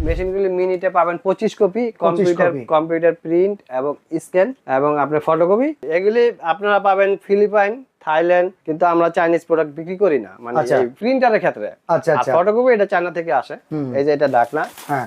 মেশিনগুলি মিনিটে পাবেন 25 copy, computer print এবং স্ক্যান এবং আপনার ফটোকপি। এগুলি আপনারা পাবেন ফিলিপাইন, থাইল্যান্ড, কিন্তু আমরা চাইনিজ প্রোডাক্ট বিক্রি করি না, মানে এই প্রিন্টারের ক্ষেত্রে। আর ফটোকপি এটা চায়না থেকে আসে। এই যে এটা ঢাকনা,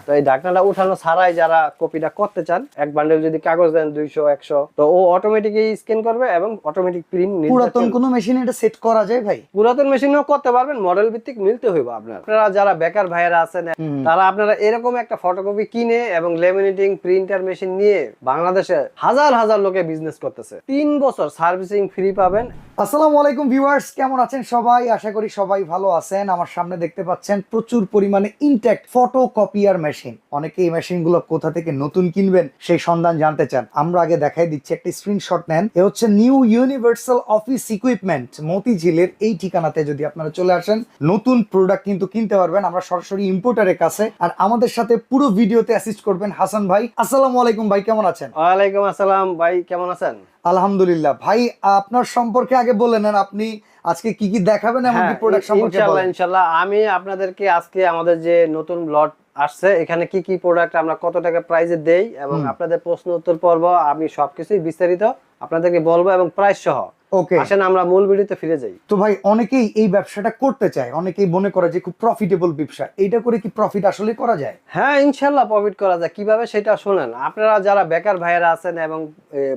তো এই ঢাকনাটা উঠানো ছাড়াই যারা কপিটা করতে চান, এক বান্ডেল যদি কাগজ দেন 200 100, তো ও অটোমেটিকই স্ক্যান করবে এবং অটোমেটিক প্রিন্ট নিতে। পুরাতন কোনো মেশিনে এটা সেট করা যায় ভাই? পুরাতন মেশিনেও করতে পারবেন, মডেল ভিত্তিক মিলতে হইব আপনার। আপনারা যারা বেকার ভাইয়েরা আছেন, তারা আপনারা এরকম একটা ফটোকপি কিনে এবং লেমিনেটিং প্রিন্টার মেশিন নিয়ে বাংলাদেশে হাজার হাজার লোকে বিজনেস করতেছে। 3 বছর সার্ভিসিং ফ্রি পাবেন। আসসালামু আলাইকুম ভিউয়ার্স, কেমন আছেন সবাই? আশা করি সবাই ভালো আছেন। আমার সামনে দেখতে পাচ্ছেন প্রচুর পরিমাণে ইনট্যাক্ট ফটোকপিয়ার মেশিন। অনেকে এই মেশিনগুলো কোথা থেকে নতুন কিনবেন সেই সন্ধান জানতে চান। আমরা আগে দেখাই দিচ্ছি, একটা স্ক্রিনশট নেন। এ হচ্ছে নিউ ইউনিভার্সাল অফিস ইকুইপমেন্ট, মতিঝিলের এই ঠিকানাতে যদি আপনারা চলে আসেন, নতুন প্রোডাক্ট কিন্তু কিনতে পারবেন। আমরা সরাসরি ইম্পোর্টারের কাছে। আর আমাদের সাথে পুরো ভিডিওতে অ্যাসিস্ট করবেন হাসান ভাই। আসসালামু আলাইকুম ভাই, কেমন আছেন? ওয়ালাইকুম আসসালাম ভাই, কেমন আছেন? আলহামদুলিল্লাহ। ভাই আপনার সম্পর্কে আগে বলে নেন, আপনি আজকে কি কি দেখাবেন এবং কি প্রোডাক্ট সম্পর্কে বলেন। ইনশাআল্লাহ আমি আপনাদেরকে আজকে আমাদের যে নতুন লট আসছে, এখানে কি কি প্রোডাক্ট আমরা কত টাকা প্রাইসে দেই এবং আপনাদের প্রশ্ন উত্তর পর্ব আমি সবকিছুই বিস্তারিত আপনাদেরকে বলবো এবং প্রাইস সহ। ওকে, আসেন আমরা মূল ভিডিওতে ফিরে যাই। তো ভাই অনেকেই এই ব্যবসাটা করতে চায়, অনেকেই মনে করে যে খুব প্রফিটেবল ব্যবসা। এইটা করে কি প্রফিট আসলে করা যায়? হ্যাঁ, ইনশাআল্লাহ প্রফিট করা যায়। কিভাবে সেটা শুনেন। আপনারা যারা বেকার ভাইয়েরা আছেন এবং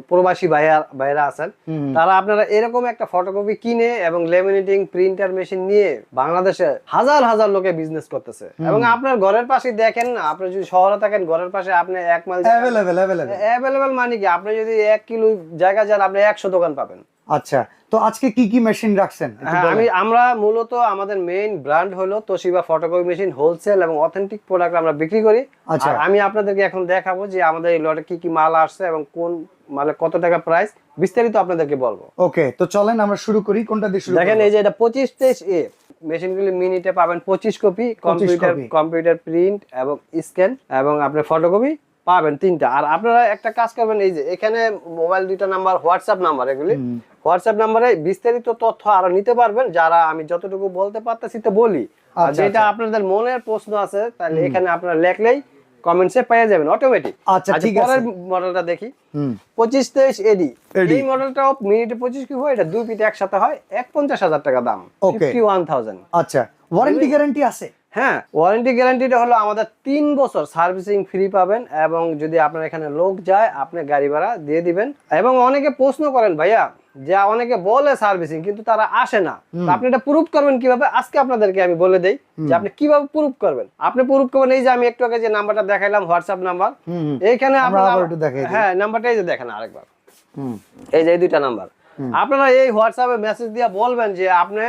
প্রবাসী ভাইয়েরা আছেন, তারা আপনারা এরকম একটা ফটোকপি কিনে এবং লেমিনেটিং প্রিন্টার মেশিন নিয়ে বাংলাদেশে হাজার হাজার লোকে বিজনেস করতেছে। এবং আপনার ঘরের পাশে দেখেন, আপনি যদি শহরে থাকেন, ঘরের পাশে আপনি 1 মাইল অ্যাভেলেবেল, মানে কি আপনি যদি 1 কিলো জায়গা যান, আপনি 100 দোকান পাবেন। আচ্ছা, তো আজকে কি কি মেশিন রাখছেন? আমরা মূলত আমাদের মেইন ব্র্যান্ড হলো তোশিবা ফটোকপি মেশিন, হোলসেল এবং অথেন্টিক প্রোডাক্ট আমরা বিক্রি করি। আর আমি আপনাদেরকে এখন দেখাবো যে আমাদের এই লটে কি কি মাল আসছে এবং কোন মালে কত টাকা প্রাইস, বিস্তারিত আপনাদেরকে বলবো। ওকে, তো চলেন আমরা শুরু করি। কোনটা দিয়ে শুরু? দেখেন এই যে এটা 2523 এ মেশিনগুলি মিনিটে পাবেন 25 কপি, কম্পিউটার প্রিন্ট এবং স্ক্যান এবং আপনার ফটোকপি পাবেন 3টা। আর আপনারা একটা কাজ করবেন, এই যে এখানে মোবাইল 2টা নাম্বার, হোয়াটসঅ্যাপ নাম্বার, এগুলি হোয়াটসঅ্যাপ নাম্বারে বিস্তারিত তথ্য আরো নিতে পারবেন। যারা আমি যতটুকু বলতে পারতেছি তো বলি, আর যেটা আপনাদের মনের প্রশ্ন আছে তাহলে এখানে আপনারা লেখলেই কমেন্টসে পেয়ে যাবেন অটোমেটিক। আচ্ছা, ঠিক আছে। পরের মডেলটা দেখি, 2523 এডি। এই মডেলটাও মিনিটে 25 কি হয়, এটা 2 পিট একসাথে হয়, 150,000 টাকা দাম, 51,000। আচ্ছা, ওয়ারেন্টি গ্যারান্টি আছে? হ্যাঁ, ওয়ারেন্টি গ্যারান্টিটা হলো আমাদের 3 বছর সার্ভিসিং ফ্রি পাবেন এবং যদি আপনার এখানে লোক যায় আপনি গাড়ি ভাড়া দিয়ে দিবেন। এবং অনেকে প্রশ্ন করেন ভাইয়া, যে অনেকে বলে সার্ভিসিং কিন্তু তারা আসে না, আপনি এটা প্রুফ করবেন কিভাবে? আজকে আপনাদেরকে আমি বলে দেই যে আপনি কিভাবে প্রুফ করবেন। আপনি প্রুফ করবেন, এই যে আমি একটু আগে যে নাম্বারটা দেখাইলাম হোয়াটসঅ্যাপ নাম্বার, এইখানে আপনারা হ্যাঁ নাম্বারটা এই যে দেখেন আরেকবার, এই যে এই 2টা নাম্বার, আপনারা এই হোয়াটসঅ্যাপে মেসেজ দিয়ে বলবেন যে আপনি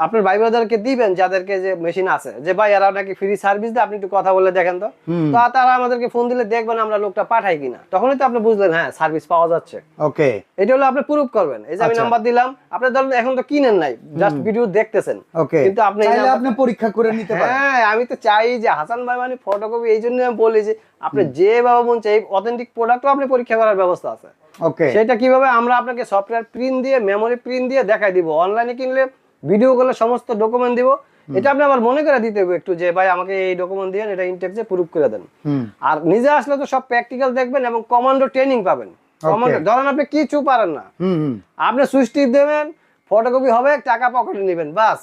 আপনার ভাই ব্রাদারকে দিবেন যাদেরকে যে মেশিন আছে, যে ভাই এরা নাকি ফ্রি সার্ভিস দেয়, আপনি একটু কথা বলে দেখেন তো। তো তারা আমাদেরকে ফোন দিলে দেখবেন আমরা লোকটা পাঠাই কিনা, তখনই তো আপনি বুঝলেন হ্যাঁ সার্ভিস পাওয়া যাচ্ছে। ওকে, এটা হলো আপনি প্রুফ করবেন। এই যে আমি নাম্বার দিলাম, আপনি ধরুন এখন তো কিনেন নাই, জাস্ট ভিডিও দেখতেছেন, কিন্তু আপনি চাইলে আপনি পরীক্ষা করে নিতে পারেন। হ্যাঁ, আমি তো চাই যে হাসান ভাই মানে ফটোকপি, এই জন্য আমি বলি যে আপনি যেভাবে মন চাই অথেন্টিক প্রোডাক্টও আপনি পরীক্ষা করার ব্যবস্থা আছে। ওকে, সেটা কিভাবে? আমরা আপনাকে সফটওয়্যার প্রিন্ট দিয়ে, মেমোরি প্রিন্ট দিয়ে দেখাই দিব। অনলাইনে কিনলে ভিডিও গুলো সমস্ত ডকুমেন্ট দিব, এটা আপনি আবার মনে করে দিতে হবে একটু যে ভাই আমাকে এই ডকুমেন্ট দিয়েন, এটা ইনটেক্সে প্রুফ করে দেন। আর নিজে আসলে তো সব প্র্যাকটিক্যাল দেখবেন এবং কমান্ডো ট্রেনিং পাবেন। কমান্ডো ধরেন আপনি কিছু পারেন না, আপনি সুইচ টিপ দেবেন, ফটোকপি হবে, টাকা পকেটে নেবেন, বাস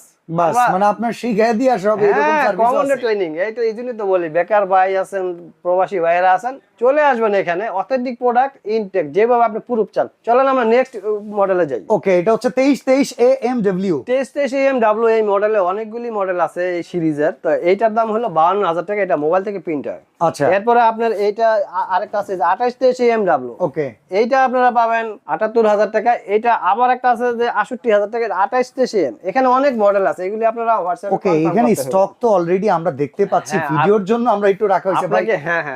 মানে আপনার শিখাই দিয়ে আসবে এরকম সার্ভিস আছে। কমান্ডো ট্রেনিং, এইজন্যই তো বলি বেকার ভাই আছেন, প্রবাসী ভাইরা আছেন, চলে আসবেন এখানে। অথেন্টিক প্রোডাক্ট, ইনটেক, যেভাবে আপনি প্রুফ চান। চলেন আমরা নেক্সট মডেলে যাই। ওকে, এটা হচ্ছে 2323 AMW। 2323 AMW এই মডেলে অনেকগুলি মডেল আছে এই সিরিজের। তো এইটার দাম হলো 52,000 টাকা, এটা মোবাইল থেকে প্রিন্ট হয়। আচ্ছা, এরপরে আপনার এইটা আরেকটা আছে 2823 AMW। ওকে, এইটা আপনারা পাবেন 78,000 টাকা। এটা আবার একটা আছে যে 68,000 টাকা, 2823 AM। এখানে অনেক মডেল আছে, এগুলি আপনারা হোয়াটসঅ্যাপে ওকে, এখানে স্টক তো অলরেডি আমরা দেখতে পাচ্ছি, ভিডিওর জন্য আমরা একটু রাখা হয়েছে ভাই।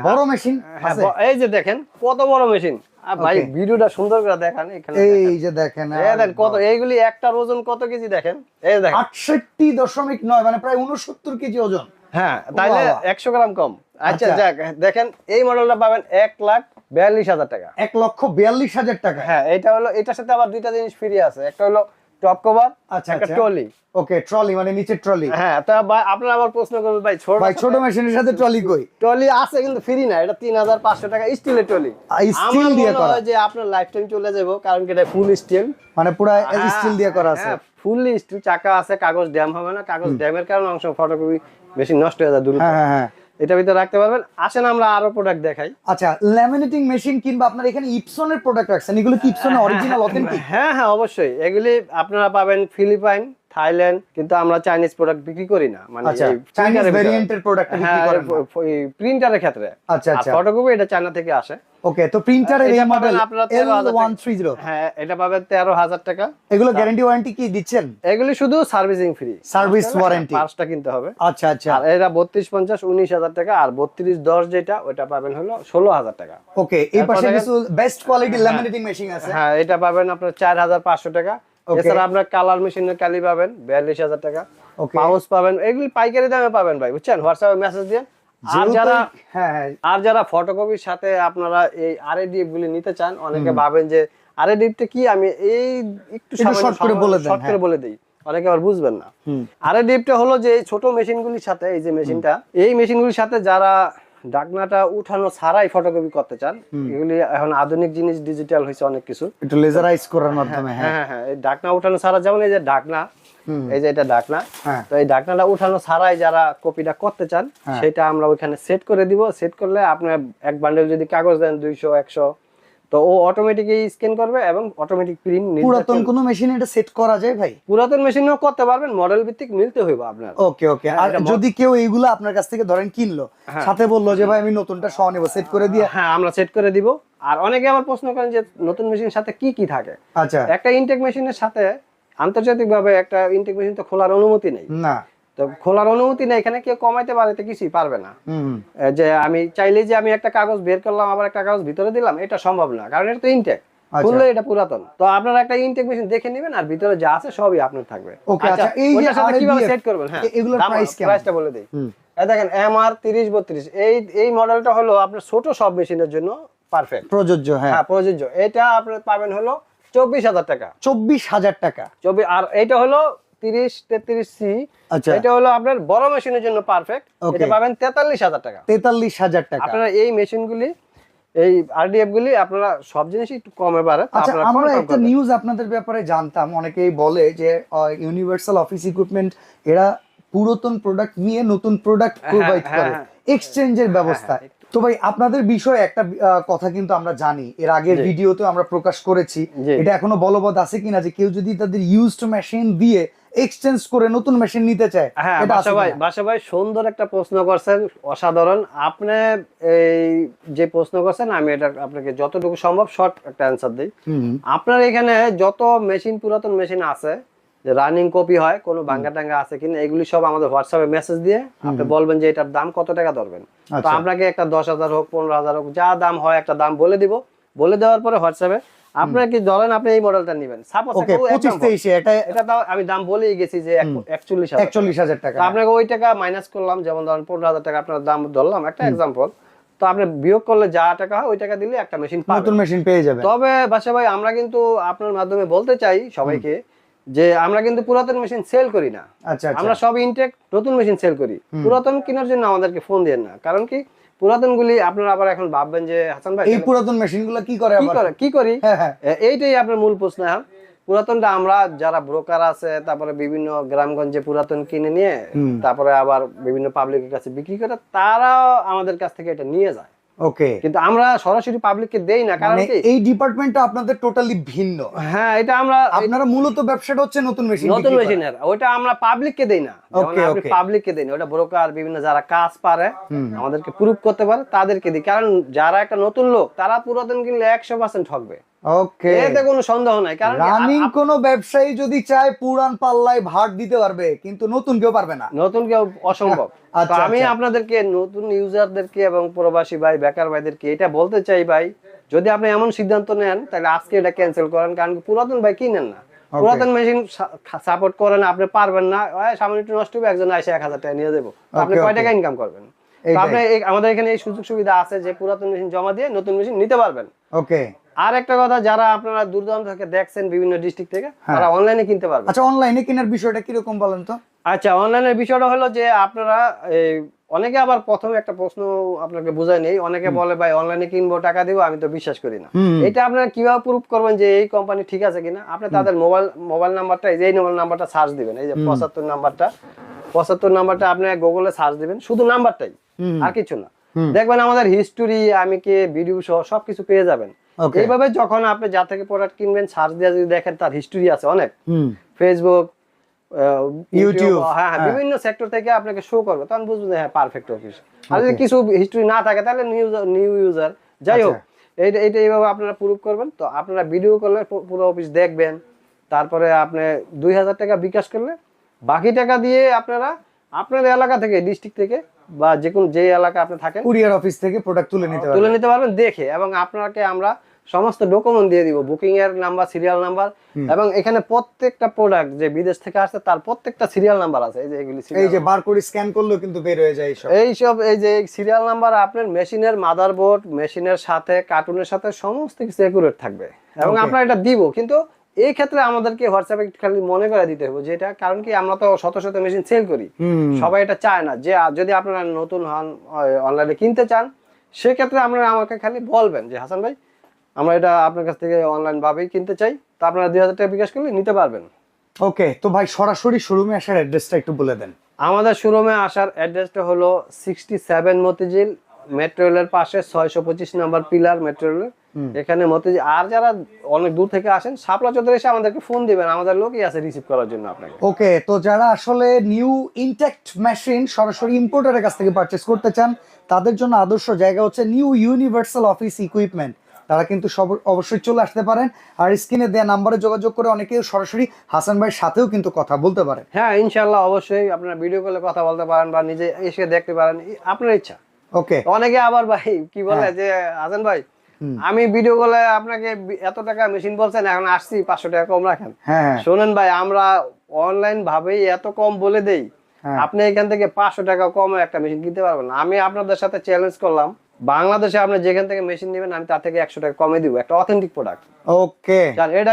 বড় মেশিন আছে, এই যে দেখেন কত বড় মেশিন। ভাই ভিডিওটা সুন্দর করে দেখান, এখানে এই যে দেখেন, দেখেন কত, এইগুলি একটা ওজন কত কেজি দেখেন, এই দেখেন 68.9, মানে প্রায় 69 কেজি ওজন। হ্যাঁ, তাইলে 100 গ্রাম কম। আচ্ছা যাক, দেখেন এই মডেলটা পাবেন 1,42,000 টাকা। 1,42,000 টাকা। হ্যাঁ, এটা হলো, এটার সাথে আবার 2টা জিনিস ফ্রি আছে। একটা হলো টপ কভার, আচ্ছা, একটা আচ্ছা। ট্রলি। ওকে, ট্রলি মানে নিচের ট্রলি। হ্যাঁ, তা ভাই আপনারা আবার প্রশ্ন করবেন ভাই ছোট মেশিনের সাথে ট্রলি কই? ট্রলি আছে কিন্তু ফ্রি না, এটা 3500 টাকা স্টিলের ট্রলি। স্টিল আমার দিয়ে মনে করা, হয় যে আপনার লাইফ টাইম চলে যাবো, কারণ কি এটা ফুল স্টিল। মানে পুরো স্টিল দিয়ে করা আছে। ফুললি স্টিল, চাকা আছে, কাগজ ড্যাম হবে না, কাগজ ড্যামের কারণে অংশ ফটোকপি বেশি নষ্ট হয়ে যায় দ্রুত। হ্যাঁ হ্যাঁ। এটা ভিতরে রাখতে পারবেন। আসেন আমরা আরো প্রোডাক্ট দেখাই। আচ্ছা, ল্যামিনেটিং মেশিন কিংবা আপনার এখানে ইপসনের প্রোডাক্ট রাখছেন, এগুলো কি ইপসনের অরিজিনাল অথেন্টিক? হ্যাঁ হ্যাঁ, অবশ্যই এগুলি আপনারা পাবেন ফিলিপাইন, থাইল্যান্ড, কিন্তু আমরা চাইনিজ প্রোডাক্ট বিক্রি করি না, মানে আচ্ছা, চাইনিজ ভেরিয়েন্টের প্রোডাক্ট বিক্রি করেন না? প্রিন্টারের ক্ষেত্রে। আচ্ছা আচ্ছা, ফটোকপি এটা চায়না থেকে আসে। ওকে, তো প্রিন্টারের এই এটা পাবেন মডেল আপনারা 13,000 L130, হ্যাঁ এটা পাবেন 13,000 টাকা। এগুলো গ্যারান্টি ওয়ারেন্টি কি দিচ্ছেন? এগুলি শুধু সার্ভিসিং ফ্রি, সার্ভিস ওয়ারেন্টি পাঁচটা কিনতে হবে। আচ্ছা আচ্ছা, আর এরা 3250 19,000 টাকা, আর 3210 যেটা ওটা পাবেন হলো 16,000 টাকা। ওকে, এই তারপর পাশে দেখেন- কিছু বেস্ট কোয়ালিটি ল্যামিনেটিং মেশিন আছে। হ্যাঁ, এটা পাবেন আপনার 4,500 টাকা। Okay. এছাড়া আপনার কালার মেশিনের কালি পাবেন 42,000 টাকা। Okay. পাউচ পাবেন, এগুলি পাইকারি দামে পাবেন ভাই, বুঝছেন? হোয়াটসঅ্যাপে মেসেজ দিয়ে। আর যারা হ্যাঁ হ্যাঁ, আর যারা ফটোকপির সাথে আপনারা এই আরএডিএফ গুলি নিতে চান, অনেকে ভাবেন যে আরএডিএফটা কি, আমি এই একটু short করে বলে দেন, শর্ট করে হ্যাঁ। বলে দেই, অনেকে আবার বুঝবেন না। আরএডিএফটা হলো যে এই ছোট মেশিনগুলির সাথে, এই যে মেশিনটা, এই মেশিনগুলির সাথে যারা ঢাকনাটা উঠানো ছাড়াই ফটোকপি করতে চান, এগুলি এখন আধুনিক জিনিস, ডিজিটাল হয়েছে অনেক কিছু। একটু লেজারাইজ করার মাধ্যমে, হ্যাঁ হ্যাঁ হ্যাঁ, এই ঢাকনা উঠানো ছাড়া, যেমন এই যে ঢাকনা, এই যে এটা ঢাকনা, হ্যাঁ। তো এই ঢাকনাটা উঠানো ছাড়াই যারা কপিটা করতে চান, সেটা আমরা ওইখানে সেট করে দিব। সেট করলে আপনার এক বান্ডেল যদি কাগজ দেন 200 100, তো ও অটোমেটিকলি স্ক্যান করবে এবং অটোমেটিক প্রিন্ট নিতে। পুরাতন কোনো মেশিনে এটা সেট করা যায় ভাই? পুরাতন মেশিনেও করতে পারবেন, মডেল ভিত্তিক মিলতে হইব আপনার। ওকে ওকে, আর যদি কেউ এইগুলো আপনার কাছ থেকে ধরেন কিনলো, সাথে বললো যে ভাই আমি নতুনটা সহ নেব, সেট করে দিয়ে? হ্যাঁ, আমরা সেট করে দিব। আর অনেকে আবার প্রশ্ন করেন যে নতুন মেশিনের সাথে কি কি থাকে। আচ্ছা, একটা ইনটেক মেশিনের সাথে আন্তর্জাতিকভাবে একটা ইনটেক মেশিন তো খোলার অনুমতি নেই। না, তো খোলার অনুমতি নেই, এখানে কেউ কমাইতে পারে তো কিছুই পারবে না। যে আমি চাইলে যে আমি একটা কাগজ বের করলাম আবার একটা কাগজ ভিতরে দিলাম, এটা সম্ভব না, কারণ এটা তো ইনটেক। খুললে এটা পুরাতন। তো আপনারা একটা ইনটেক মেশিন দেখে নেবেন, আর ভিতরে যা আছে সবই আপনার থাকবে। ওকে, আচ্ছা, এই যে ওটার সাথে কিভাবে RDF সেট করবেন, হ্যাঁ এগুলোর প্রাইস কেমন? প্রাইসটা বলে দেই। এই দেখেন MR 3032, এই মডেলটা হলো আপনার ছোট সব মেশিনের জন্য পারফেক্ট, প্রযোজ্য, হ্যাঁ হ্যাঁ প্রযোজ্য। এটা আপনারা পাবেন হলো 24,000 টাকা। 24,000 টাকা। আর এটা হলো 3033C, আচ্ছা, এটা হলো আপনার বড় মেশিনের জন্য পারফেক্ট। Okay. এটা পাবেন 43,000 টাকা। 43,000 টাকা। আপনারা এই মেশিনগুলি, এই আরডিএফ গুলি আপনারা সব জিনিসই একটু কমে পারে। আচ্ছা, আমরা একটা নিউজ আপনাদের ব্যাপারে জানতাম, অনেকেই বলে যে ইউনিভার্সাল অফিস ইকুইপমেন্ট এরা পুরাতন প্রোডাক্ট নিয়ে নতুন প্রোডাক্ট প্রোভাইড করে, এক্সচেঞ্জের ব্যবস্থা। তো ভাই আপনাদের বিষয়ে একটা কথা কিন্তু আমরা জানি, এর আগের ভিডিওতে আমরা প্রকাশ করেছি, এটা এখনো বলবৎ আছে কিনা, যে কেউ যদি তাদের ইউজড মেশিন দিয়ে এক্সচেঞ্জ করে নতুন মেশিন নিতে চায়। হ্যাঁ, এটা আছে কিনা? বাসা ভাই সুন্দর একটা প্রশ্ন করছেন, অসাধারণ। আপনি এই যে প্রশ্ন করছেন, আমি এটা আপনাকে যতটুকু সম্ভব শর্ট একটা অ্যানসার দিই। আপনার এখানে যত মেশিন, পুরাতন মেশিন আছে, যে রানিং কপি হয়, কোনো ভাঙ্গা টাঙ্গা আছে কিনা, এগুলি সব আমাদের হোয়াটসঅ্যাপে মেসেজ দিয়ে আপনি বলবেন যে এটার দাম কত টাকা ধরবেন। তো আপনাকে একটা 10,000 হোক 15,000 হোক, যা দাম হয় একটা দাম বলে দিব। বলে দেওয়ার পরে হোয়াটসঅ্যাপে আপনারা কি ধরেন আপনি এই মডেলটা নেবেন, সাপোজ ওকে 25-23 এটা তাও আমি দাম বলেই গেছি যে 41,000 টাকা। আপনাকে ওই টাকা মাইনাস করলাম, যেমন ধরেন 15,000 টাকা আপনার দাম ধরলাম, একটা এক্সাম্পল। তো আপনি বিয়োগ করলে যা টাকা হয় ওই টাকা দিলে একটা মেশিন পাবেন, নতুন মেশিন পেয়ে যাবেন। তবে বাসা ভাই আমরা কিন্তু আপনার মাধ্যমে বলতে চাই সবাইকে যে আমরা কিন্তু পুরাতন মেশিন সেল করি না। আচ্ছা, আমরা সব ইনটেক নতুন মেশিন সেল করি। পুরাতন কেনার জন্য আমাদেরকে ফোন দেন না, কারণ কি পুরাতন গুলি আপনারা আবার এখন ভাববেন যে হাসান ভাই এই পুরাতন মেশিনগুলো কি করে, কি করি, হ্যাঁ হ্যাঁ, এইটাই আপনার মূল প্রশ্ন। পুরাতনটা আমরা যারা ব্রোকার আছে, তারপরে বিভিন্ন গ্রামগঞ্জে পুরাতন কিনে নিয়ে তারপরে আবার বিভিন্ন পাবলিকের কাছে বিক্রি করে, তারা আমাদের কাছ থেকে এটা নিয়ে যায়। ওকে, কিন্তু আমরা সরাসরি পাবলিককে দেই না, কারণ কি এই ডিপার্টমেন্টটা আপনাদের টোটালি ভিন্ন। হ্যাঁ, এটা আমরা আপনারা মূলত ব্যবসাটা হচ্ছে নতুন মেশিন, নতুন মেশিনের, ওটা আমরা পাবলিককে দেই না। পাবলিককে দেই না, ওটা ব্রোকার বিভিন্ন যারা কাজ পারে, আমাদেরকে প্রুফ করতে পারে, তাদেরকে দিই। কারণ যারা একটা নতুন লোক, তারা পুরাতন কিনলে 100% ঠকবে। ওকে, এতে কোনো সন্দেহ নাই। কারণ রানিং কোন ব্যবসায়ী যদি চায় পুরান পাল্লায় ভাট দিতে পারবে, কিন্তু নতুন কেউ পারবে না, নতুন কেউ অসম্ভব। তো আমি আপনাদেরকে, নতুন ইউজারদেরকে এবং প্রবাসী ভাই, বেকার ভাইদেরকে এটা বলতে চাই, ভাই যদি আপনি এমন সিদ্ধান্ত নেন, তাহলে আজকে এটা ক্যান্সেল করেন। কারণ পুরাতন ভাই কিনেন না, পুরাতন মেশিন সাপোর্ট করেন, আপনি পারবেন না, সামনে একটু নষ্ট হবে, একজন এসে 1,000 টাকা নিয়ে যাবো, আপনি কয় টাকা ইনকাম করবেন? আপনি আমাদের এখানে এই সুযোগ সুবিধা আছে যে পুরাতন মেশিন জমা দিয়ে নতুন মেশিন নিতে পারবেন। ওকে, আর একটা কথা, যারা আপনারা দূর দূরান্ত থেকে দেখছেন বিভিন্ন ডিস্ট্রিক্ট থেকে, হ্যাঁ। তারা অনলাইনে কিনতে পারবেন। আচ্ছা, অনলাইনে কেনার বিষয়টা কিরকম বলেন তো? আচ্ছা, অনলাইনের বিষয়টা হলো যে আপনারা এই অনেকে আবার প্রথমে একটা প্রশ্ন আপনাকে বুঝাই নেই, অনেকে বলে ভাই অনলাইনে কিনবো টাকা দিব, আমি তো বিশ্বাস করি না। হুম। এটা আপনারা কিভাবে প্রুফ করবেন যে এই কোম্পানি ঠিক আছে কিনা? আপনি তাদের মোবাইল নাম্বারটা, এই যে মোবাইল নাম্বারটা সার্চ দিবেন, এই যে 75 নাম্বারটা আপনি গুগলে সার্চ দিবেন, শুধু নাম্বারটাই, আর কিছু না। দেখবেন আমাদের হিস্টোরি, আমি কে ভিডিও সহ সবকিছু পেয়ে যাবেন। Okay. এইভাবে যখন আপনি যা থেকে প্রোডাক্ট কিনবেন, সার্চ দিয়ে যদি দেখেন তার হিস্টোরি আছে অনেক, হুম। ফেসবুক, ইউটিউব, হ্যাঁ, হ্যাঁ। বিভিন্ন সেক্টর থেকে আপনাকে শো করবে, তখন বুঝবেন যে হ্যাঁ পারফেক্ট অফিস। আর যদি কিছু হিস্টরি না থাকে তাহলে নিউ ইউজার, যাই হোক, এইটা এইভাবে আপনারা প্রুভ করবেন। তো আপনারা ভিডিও করলে পুরো অফিস দেখবেন, তারপরে আপনি 2000 টাকা বিকাশ করলে বাকি টাকা দিয়ে আপনারা আপনার এলাকা থেকে, ডিস্ট্রিক্ট থেকে, বা যে এলাকা আপনি থাকেন, কুরিয়ার অফিস থেকে প্রোডাক্ট তুলে নিতে পারবেন দেখে। এবং আপনাকে আমরা সমস্ত ডকুমেন্ট দিয়ে দিব, বুকিং এর নাম্বার, সিরিয়াল নাম্বার, এবং এখানে প্রত্যেকটা প্রোডাক্ট যে বিদেশ থেকে আসছে তার প্রত্যেকটা সিরিয়াল নাম্বার আছে। এই যে এগুলি এই যে বারকোড স্ক্যান করলেও কিন্তু বের হয়ে যায় এইসব, এই যে সিরিয়াল নাম্বার আপনার মেশিনের মাদারবোর্ড, মেশিনের সাথে, কার্টুনের সাথে সমস্ত কিছু একুরেট থাকবে, এবং আপনারা এটা দিব। কিন্তু এই ক্ষেত্রে আমাদেরকে হোয়াটসঅ্যাপে খালি মনে করে দিতে হবে যে এটা, কারণ কি আমরা তো শত শত মেশিন সেল করি, সবাই এটা চায় না। যে যদি আপনারা নতুন হন, অনলাইনে কিনতে চান, সেক্ষেত্রে আপনারা আমাকে খালি বলবেন যে হাসান ভাই আমরা এটা আপনার কাছ থেকে অনলাইন ভাবেই কিনতে চাই, তো আপনারা 2000 টাকা বিকাশ করলে নিতে পারবেন। ওকে, তো ভাই সরাসরি শোরুমে আসার অ্যাড্রেসটা একটু বলে দেন। আমাদের শোরুমে আসার অ্যাড্রেসটা হলো 67 মতিঝিল, মেট্রো রেলের পাশে 625 নাম্বার পিলার, মেট্রো রেলের এখানে মতিঝিল। আর যারা অনেক দূর থেকে আসেন, শাপলা চত্বরে এসে আমাদেরকে ফোন দিবেন, আমাদের লোকই আছে রিসিভ করার জন্য আপনাকে। ওকে, তো যারা আসলে নিউ ইনটেক্ট মেশিন সরাসরি ইম্পোর্টারের কাছ থেকে পারচেজ করতে চান, তাদের জন্য আদর্শ জায়গা হচ্ছে নিউ ইউনিভার্সাল অফিস ইকুইপমেন্ট। তারা কিন্তু অবশ্যই চলে আসতে পারেন, আর স্ক্রিনে দেওয়া নাম্বারে যোগাযোগ করে অনেকেই সরাসরি হাসান ভাইয়ের সাথেও কিন্তু কথা বলতে পারেন। হ্যাঁ, ইনশাআল্লাহ, অবশ্যই আপনারা ভিডিও কলে কথা বলতে পারেন বা নিজে এসে দেখতে পারেন, আপনার ইচ্ছা। ওকে, অনেকে আবার ভাই কি বলে যে হাসান ভাই আমি ভিডিও কলে আপনাকে এত টাকা মেশিন বলছেন, এখন আসছি 500 টাকা কম রাখেন। হ্যাঁ, শোনেন ভাই, আমরা অনলাইন ভাবেই এত কম বলে দেই, আপনি এখান থেকে 500 টাকা কমে একটা মেশিন কিনতে পারবেন না। আমি আপনাদের সাথে চ্যালেঞ্জ করলাম, বাংলাদেশে আপনি যেখান থেকে মেশিন নেবেন আমি তার থেকে 100 টাকা কমে দিব, একটা অথেন্টিক প্রোডাক্ট। ওকে, এটা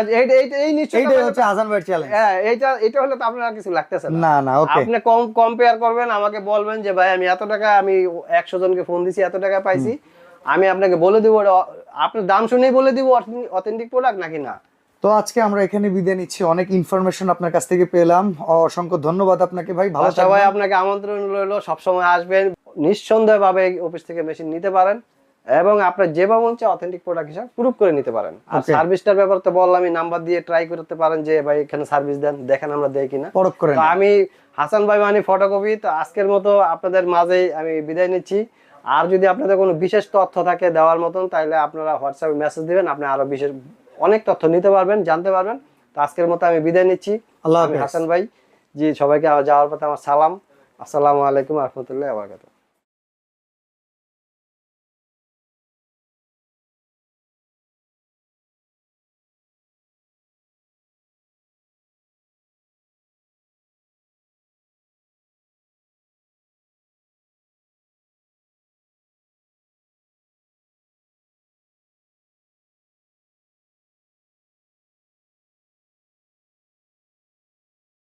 এই নিশ্চয়ই হচ্ছে হাসান ভাইয়ের চ্যালেঞ্জ। হ্যাঁ, এটা হলে তো আপনার কিছু লাগতেছে না না। ওকে, আপনি কম্পেয়ার করবেন, আমাকে বলবেন যে ভাই আমি এত টাকা, আমি 100 জনকে ফোন দিছি, এত টাকা পাইছি, আমি আপনাকে বলে দিব, আপনার দাম শুনেই বলে দিব অথেন্টিক প্রোডাক্ট নাকি না। তো আজকে আমরা এখানে বিদায় নিচ্ছি, অনেক ইনফরমেশন আপনার কাছ থেকে পেলাম, অসংখ্য ধন্যবাদ আপনাকে ভাই। ভালো আচ্ছা ভাই, আপনাকে আমন্ত্রণ রইলো, সবসময় আসবেন, নিঃসন্দেহ ভাবে অফিস থেকে মেশিন নিতে পারেন, এবং আপনার যেভাবে মন চায় অথেন্টিক প্রোডাক্ট হিসাবে প্রুভ করে নিতে পারেন। আর সার্ভিসটার ব্যাপারে তো বললাম, আমি নাম্বার দিয়ে ট্রাই করতে পারেন যে ভাই এখানে সার্ভিস দেন, দেখেন আমরা দেই কিনা, পরখ করে। আমি হাসান ভাই মানে ফটোকপি। তো আজকের মতো আপনাদের মাঝেই আমি বিদায় নিচ্ছি। আর যদি আপনাদের কোনো বিশেষ তথ্য থাকে দেওয়ার মতন, তাহলে আপনারা হোয়াটসঅ্যাপে মেসেজ দিবেন, আপনি আরো বিশেষ অনেক তথ্য নিতে পারবেন, জানতে পারবেন। তো আজকের মতো আমি বিদায় নিচ্ছি। আল্লাহ হাসান ভাই জি, সবাইকে যাওয়ার পথে আমার সালাম, আসসালামু আলাইকুম ওয়া রাহমাতুল্লাহি ওয়া বারাকাতুহু।